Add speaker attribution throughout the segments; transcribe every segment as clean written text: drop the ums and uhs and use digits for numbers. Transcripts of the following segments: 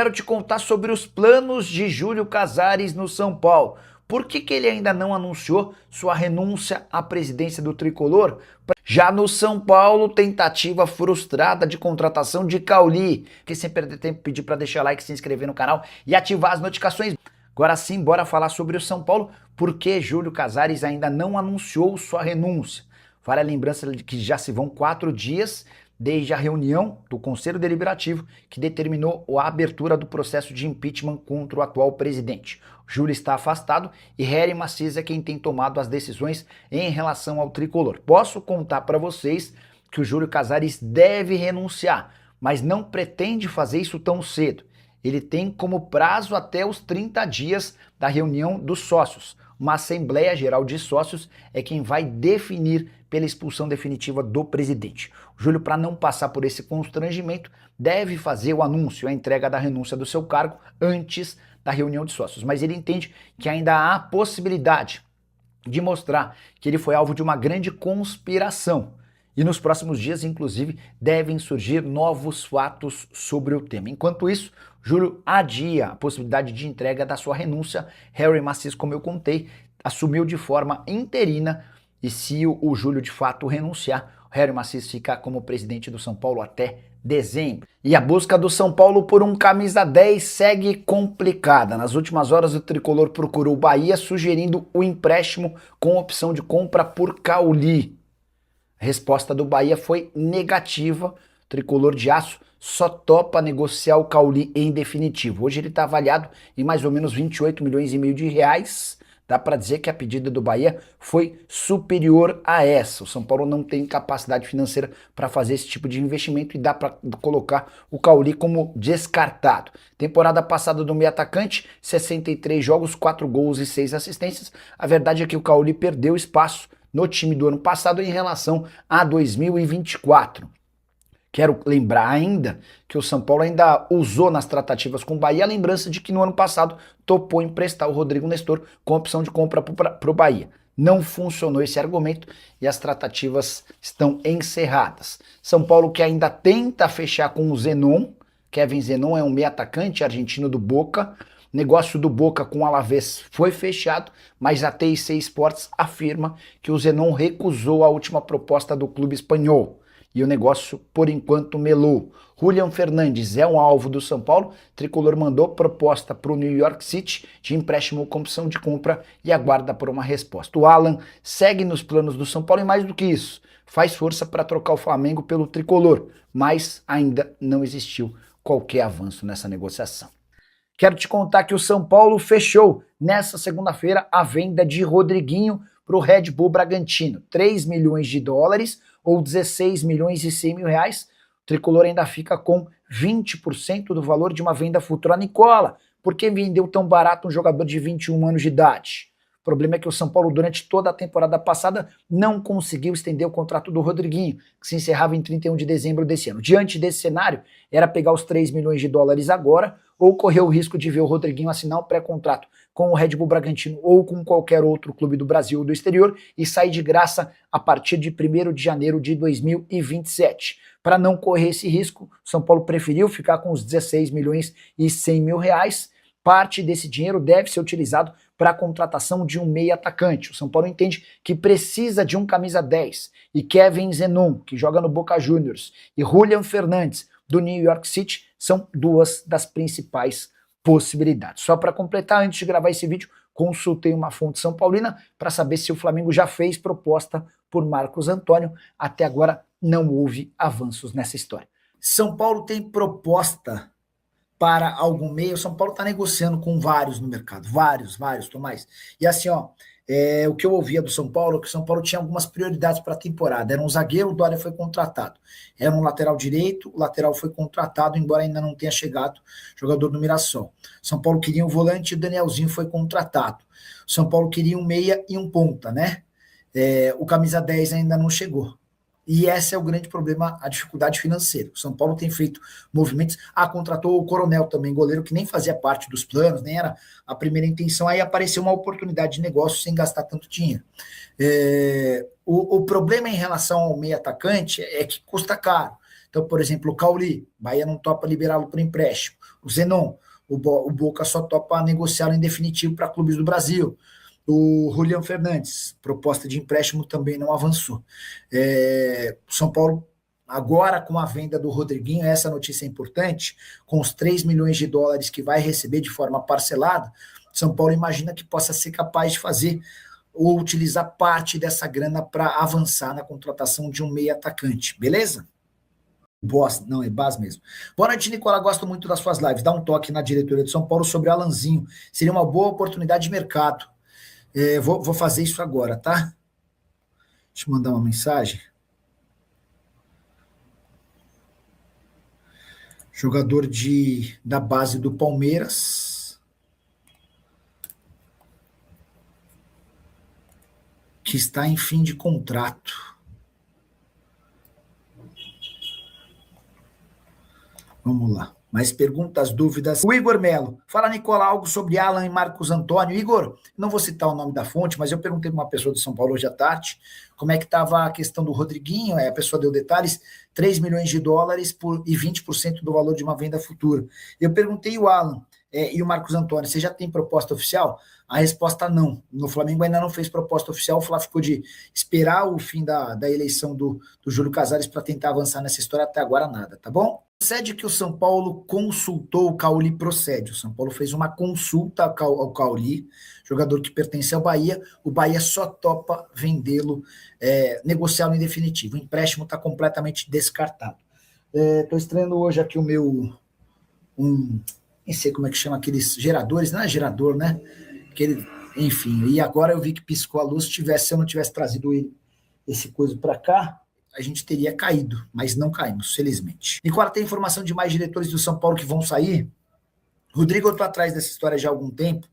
Speaker 1: Quero te contar sobre os planos de Júlio Casares no São Paulo. Por que ele ainda não anunciou sua renúncia à presidência do Tricolor? Já no São Paulo, tentativa frustrada de contratação de Cauli. Que sem perder tempo, pedir para deixar like, se inscrever no canal e ativar as notificações. Agora sim, bora falar sobre o São Paulo. Por que Júlio Casares ainda não anunciou sua renúncia? Vale a lembrança de que já se vão 4 dias desde a reunião do Conselho Deliberativo que determinou a abertura do processo de impeachment contra o atual presidente. Júlio está afastado e Hélio Macias é quem tem tomado as decisões em relação ao tricolor. Posso contar para vocês que o Júlio Casares deve renunciar, mas não pretende fazer isso tão cedo. Ele tem como prazo até os 30 dias da reunião dos sócios. Uma Assembleia Geral de Sócios é quem vai definir pela expulsão definitiva do presidente. O Júlio, para não passar por esse constrangimento, deve fazer o anúncio, a entrega da renúncia do seu cargo antes da reunião de sócios. Mas ele entende que ainda há possibilidade de mostrar que ele foi alvo de uma grande conspiração. E nos próximos dias, inclusive, devem surgir novos fatos sobre o tema. Enquanto isso, Júlio adia a possibilidade de entrega da sua renúncia. Hélio Macias, como eu contei, assumiu de forma interina e se o Júlio de fato renunciar, o Hélio Macias fica como presidente do São Paulo até dezembro. E a busca do São Paulo por um camisa 10 segue complicada. Nas últimas horas, o tricolor procurou o Bahia, sugerindo o empréstimo com opção de compra por Cauli. A resposta do Bahia foi negativa. O tricolor de aço só topa negociar o Cauli em definitivo. Hoje ele está avaliado em mais ou menos 28 milhões e meio de reais. Dá para dizer que a pedida do Bahia foi superior a essa. O São Paulo não tem capacidade financeira para fazer esse tipo de investimento e dá para colocar o Cauli como descartado. Temporada passada do meio atacante, 63 jogos, 4 gols e 6 assistências. A verdade é que o Cauli perdeu espaço no time do ano passado em relação a 2024. Quero lembrar ainda que o São Paulo ainda usou nas tratativas com o Bahia a lembrança de que no ano passado topou emprestar o Rodrigo Nestor com opção de compra para o Bahia. Não funcionou esse argumento e as tratativas estão encerradas. São Paulo que ainda tenta fechar com o Zenon. Kevin Zenon é um meio atacante argentino do Boca. Negócio do Boca com o Alavés foi fechado, mas a TIC Sports afirma que o Zenon recusou a última proposta do clube espanhol. E o negócio, por enquanto, melou. Julian Fernandes é um alvo do São Paulo. O tricolor mandou proposta para o New York City de empréstimo com opção de compra e aguarda por uma resposta. O Alan segue nos planos do São Paulo e mais do que isso, faz força para trocar o Flamengo pelo tricolor, mas ainda não existiu qualquer avanço nessa negociação. Quero te contar que o São Paulo fechou nessa segunda-feira a venda de Rodriguinho para o Red Bull Bragantino. 3 milhões de dólares ou 16 milhões e 100 mil reais. O tricolor ainda fica com 20% do valor de uma venda futura. Nicola, por que vendeu tão barato um jogador de 21 anos de idade? O problema é que o São Paulo, durante toda a temporada passada, não conseguiu estender o contrato do Rodriguinho, que se encerrava em 31 de dezembro desse ano. Diante desse cenário, era pegar os 3 milhões de dólares agora ou correr o risco de ver o Rodriguinho assinar um pré-contrato com o Red Bull Bragantino ou com qualquer outro clube do Brasil ou do exterior e sair de graça a partir de 1º de janeiro de 2027. Para não correr esse risco, o São Paulo preferiu ficar com os 16 milhões e 100 mil reais. Parte desse dinheiro deve ser utilizado para a contratação de um meia atacante. O São Paulo entende que precisa de um camisa 10 e Kevin Zenon, que joga no Boca Juniors, e Julian Fernandes, do New York City, são duas das principais possibilidades. Só para completar, antes de gravar esse vídeo, consultei uma fonte são paulina para saber se o Flamengo já fez proposta por Marcos Antônio. Até agora não houve avanços nessa história. São Paulo tem proposta para algum meio. São Paulo está negociando com vários no mercado, vários, Tomás. E assim, o que eu ouvia do São Paulo é que o São Paulo tinha algumas prioridades para a temporada. Era um zagueiro, o Dória foi contratado. Era um lateral direito, o lateral foi contratado, embora ainda não tenha chegado jogador do Mirassol. São Paulo queria um volante, o Danielzinho foi contratado. São Paulo queria um meia e um ponta, né? O camisa 10 ainda não chegou. E esse é o grande problema, a dificuldade financeira. O São Paulo tem feito movimentos. Contratou o Coronel também, goleiro que nem fazia parte dos planos, nem era a primeira intenção. Aí apareceu uma oportunidade de negócio sem gastar tanto dinheiro. O problema em relação ao meio atacante é que custa caro. Então, por exemplo, o Cauli, Bahia não topa liberá-lo por empréstimo. O Zenon, o Boca só topa negociá-lo em definitivo para clubes do Brasil. O Julián Fernandes, proposta de empréstimo também não avançou. O São Paulo, agora com a venda do Rodriguinho, essa notícia é importante, com os 3 milhões de dólares que vai receber de forma parcelada, São Paulo imagina que possa ser capaz de fazer ou utilizar parte dessa grana para avançar na contratação de um meio atacante, beleza? Boss, não, é Bas mesmo. Boa noite, Nicola. Gosto muito das suas lives. Dá um toque na diretoria de São Paulo sobre o Alanzinho. Seria uma boa oportunidade de mercado. Vou fazer isso agora, tá? Deixa eu mandar uma mensagem. Jogador da base do Palmeiras, que está em fim de contrato. Vamos lá. Mais perguntas, dúvidas? O Igor Melo. Fala, Nicola, algo sobre Alan e Marcos Antônio. Igor, não vou citar o nome da fonte, mas eu perguntei para uma pessoa de São Paulo hoje à tarde como é que estava a questão do Rodriguinho. A pessoa deu detalhes, 3 milhões de dólares e 20% do valor de uma venda futura. Eu perguntei o Alan e o Marcos Antônio, você já tem proposta oficial? A resposta não. No Flamengo ainda não fez proposta oficial, o Flá ficou de esperar o fim da eleição do Júlio Casares para tentar avançar nessa história, até agora nada, tá bom? Procede que o São Paulo consultou o Cauli, procede. O São Paulo fez uma consulta ao Cauli, jogador que pertence ao Bahia, o Bahia só topa vendê-lo, negociá-lo em definitivo. O empréstimo está completamente descartado. Estou estreando hoje aqui o meu, nem sei como é que chama aqueles geradores, não é gerador, né? Enfim, e agora eu vi que piscou a luz, se eu não tivesse trazido esse coisa para cá, a gente teria caído, mas não caímos, felizmente. Nicola, tem informação de mais diretores do São Paulo que vão sair? Rodrigo, eu estou atrás dessa história já há algum tempo.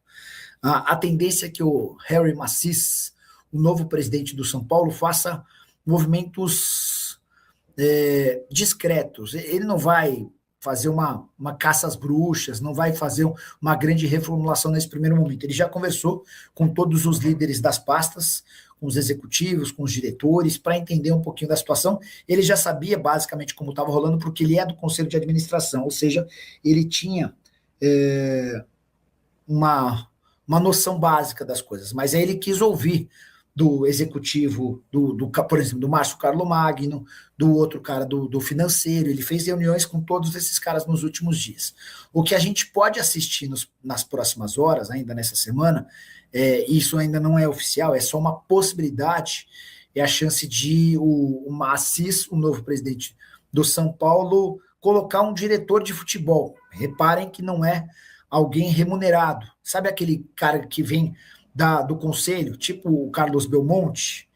Speaker 1: A tendência é que o Harry Macis, o novo presidente do São Paulo, faça movimentos discretos. Ele não vai fazer uma caça às bruxas, não vai fazer uma grande reformulação nesse primeiro momento. Ele já conversou com todos os líderes das pastas, com os executivos, com os diretores, para entender um pouquinho da situação. Ele já sabia basicamente como estava rolando, porque ele é do Conselho de Administração, ou seja, ele tinha uma noção básica das coisas, mas aí ele quis ouvir do executivo, por exemplo, do Márcio Carlo Magno, do outro cara do financeiro. Ele fez reuniões com todos esses caras nos últimos dias. O que a gente pode assistir nas próximas horas, ainda nessa semana, isso ainda não é oficial, é só uma possibilidade, é a chance de o Macis, o novo presidente do São Paulo, colocar um diretor de futebol. Reparem que não é alguém remunerado. Sabe aquele cara que vem do conselho, tipo o Carlos Belmonte?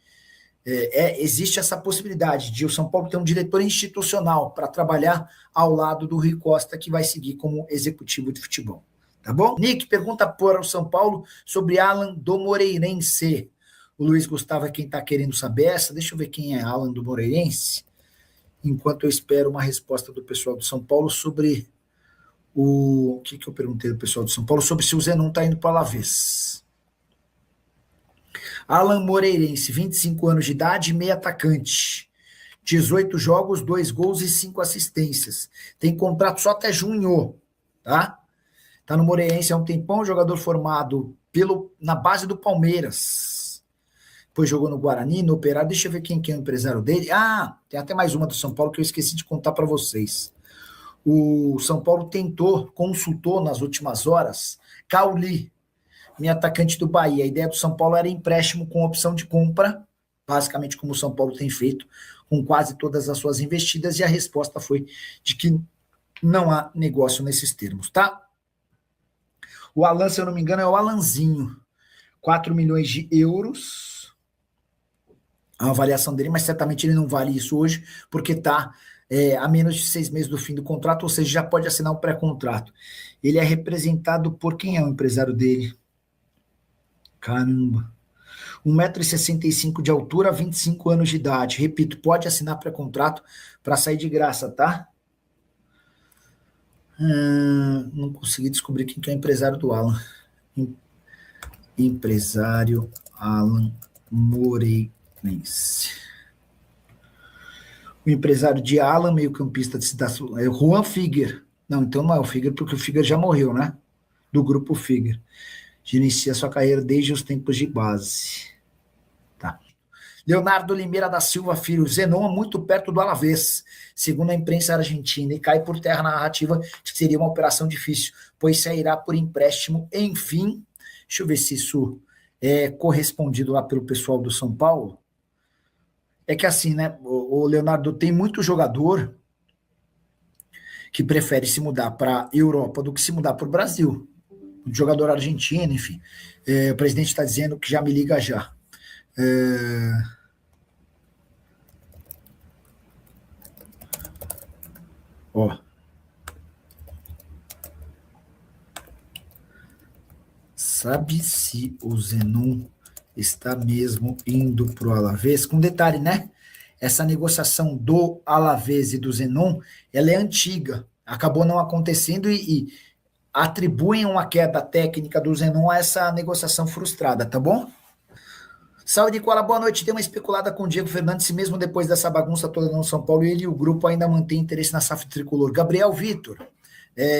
Speaker 1: Existe essa possibilidade de o São Paulo ter um diretor institucional para trabalhar ao lado do Rui Costa, que vai seguir como executivo de futebol. Tá bom? Nick pergunta para o São Paulo sobre Alan do Moreirense. O Luiz Gustavo é quem está querendo saber essa. Deixa eu ver quem é Alan do Moreirense, enquanto eu espero uma resposta do pessoal do São Paulo sobre o que eu perguntei do pessoal do São Paulo, sobre se o Zenon está indo para o Alavés. Alan Moreirense, 25 anos de idade, meio atacante. 18 jogos, 2 gols e 5 assistências. Tem contrato só até junho, tá? Tá no Moreirense há um tempão, jogador formado na base do Palmeiras. Depois jogou no Guarani, no Operário. Deixa eu ver quem é o empresário dele. Tem até mais uma do São Paulo que eu esqueci de contar para vocês. O São Paulo consultou nas últimas horas, Cauli, meio atacante do Bahia. A ideia do São Paulo era empréstimo com opção de compra, basicamente como o São Paulo tem feito com quase todas as suas investidas, e a resposta foi de que não há negócio nesses termos, tá? O Alan, se eu não me engano, é o Alanzinho. 4 milhões de euros a avaliação dele, mas certamente ele não vale isso hoje, porque está a menos de 6 meses do fim do contrato, ou seja, já pode assinar um pré-contrato. Ele é representado por quem é o empresário dele? Caramba. 1,65 m de altura, 25 anos de idade. Repito, pode assinar pré-contrato para sair de graça, tá? Não consegui descobrir quem que é o empresário do Alan. Empresário Alan Moreirense. O empresário de Alan, meio-campista de Cidade, é o Juan Figuer. Não, então não é o Figueiredo, porque o Figueiredo já morreu, né? Do grupo Figueiredo. Inicia sua carreira desde os tempos de base. Tá. Leonardo Limeira da Silva Filho, Zenon é muito perto do Alavés, segundo a imprensa argentina, e cai por terra a narrativa de que seria uma operação difícil, pois sairá por empréstimo. Enfim, deixa eu ver se isso é correspondido lá pelo pessoal do São Paulo. É que assim, né, o Leonardo, tem muito jogador que prefere se mudar para a Europa do que se mudar para o Brasil. Um jogador argentino, enfim. O presidente está dizendo que já me liga já. Ó. Sabe se o Zenon está mesmo indo para o Alavés? Com detalhe, né? Essa negociação do Alavés e do Zenon, ela é antiga. Acabou não acontecendo e atribuem uma queda técnica do Zenon a essa negociação frustrada, tá bom? Saúde, Koala, boa noite. Tem uma especulada com o Diego Fernandes, se mesmo depois dessa bagunça toda no São Paulo, ele e o grupo ainda mantém interesse na SAF tricolor. Gabriel Vitor,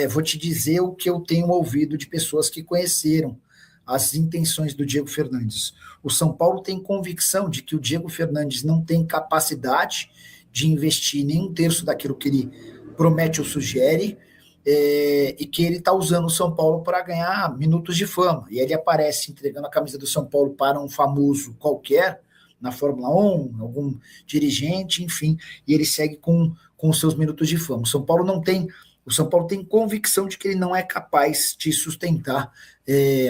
Speaker 1: vou te dizer o que eu tenho ouvido de pessoas que conheceram as intenções do Diego Fernandes. O São Paulo tem convicção de que o Diego Fernandes não tem capacidade de investir nem um terço daquilo que ele promete ou sugere, e que ele está usando o São Paulo para ganhar minutos de fama. E ele aparece entregando a camisa do São Paulo para um famoso qualquer, na Fórmula 1, algum dirigente, enfim, e ele segue com os seus minutos de fama. O São Paulo tem convicção de que ele não é capaz de sustentar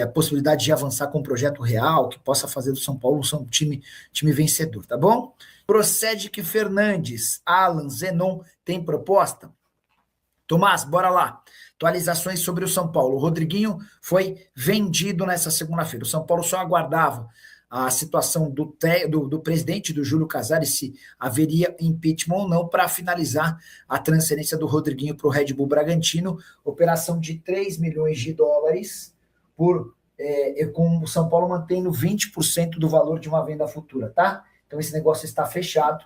Speaker 1: a possibilidade de avançar com um projeto real, que possa fazer do São Paulo um time vencedor, tá bom? Procede que Fernandes, Alan, Zenon tem proposta? Tomás, bora lá. Atualizações sobre o São Paulo. O Rodriguinho foi vendido nessa segunda-feira. O São Paulo só aguardava a situação do presidente, do Júlio Casares, se haveria impeachment ou não, para finalizar a transferência do Rodriguinho para o Red Bull Bragantino. Operação de 3 milhões de dólares, com o São Paulo mantendo 20% do valor de uma venda futura, tá? Então esse negócio está fechado.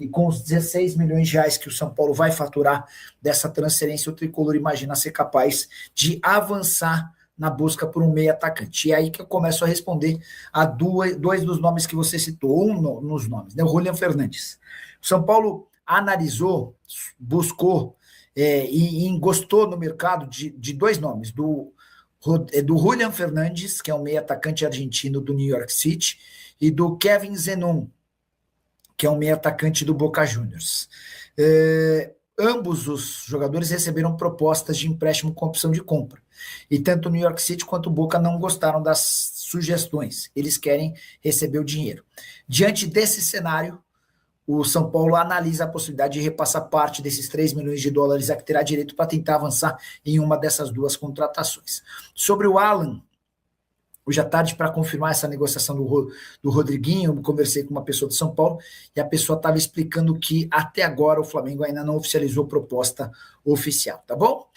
Speaker 1: E com os 16 milhões de reais que o São Paulo vai faturar dessa transferência, o Tricolor imagina ser capaz de avançar na busca por um meio atacante. E é aí que eu começo a responder a dois dos nomes que você citou, nos nomes, né? O Julian Fernandes. O São Paulo analisou, buscou e gostou no mercado de dois nomes, do Julian Fernandes, que é um meio atacante argentino do New York City, e do Kevin Zenon, que é um meio atacante do Boca Juniors. Ambos os jogadores receberam propostas de empréstimo com opção de compra. E tanto o New York City quanto o Boca não gostaram das sugestões. Eles querem receber o dinheiro. Diante desse cenário, o São Paulo analisa a possibilidade de repassar parte desses 3 milhões de dólares a que terá direito para tentar avançar em uma dessas duas contratações. Sobre o Alan, hoje à tarde, para confirmar essa negociação do Rodriguinho, eu conversei com uma pessoa de São Paulo e a pessoa estava explicando que até agora o Flamengo ainda não oficializou proposta oficial, tá bom?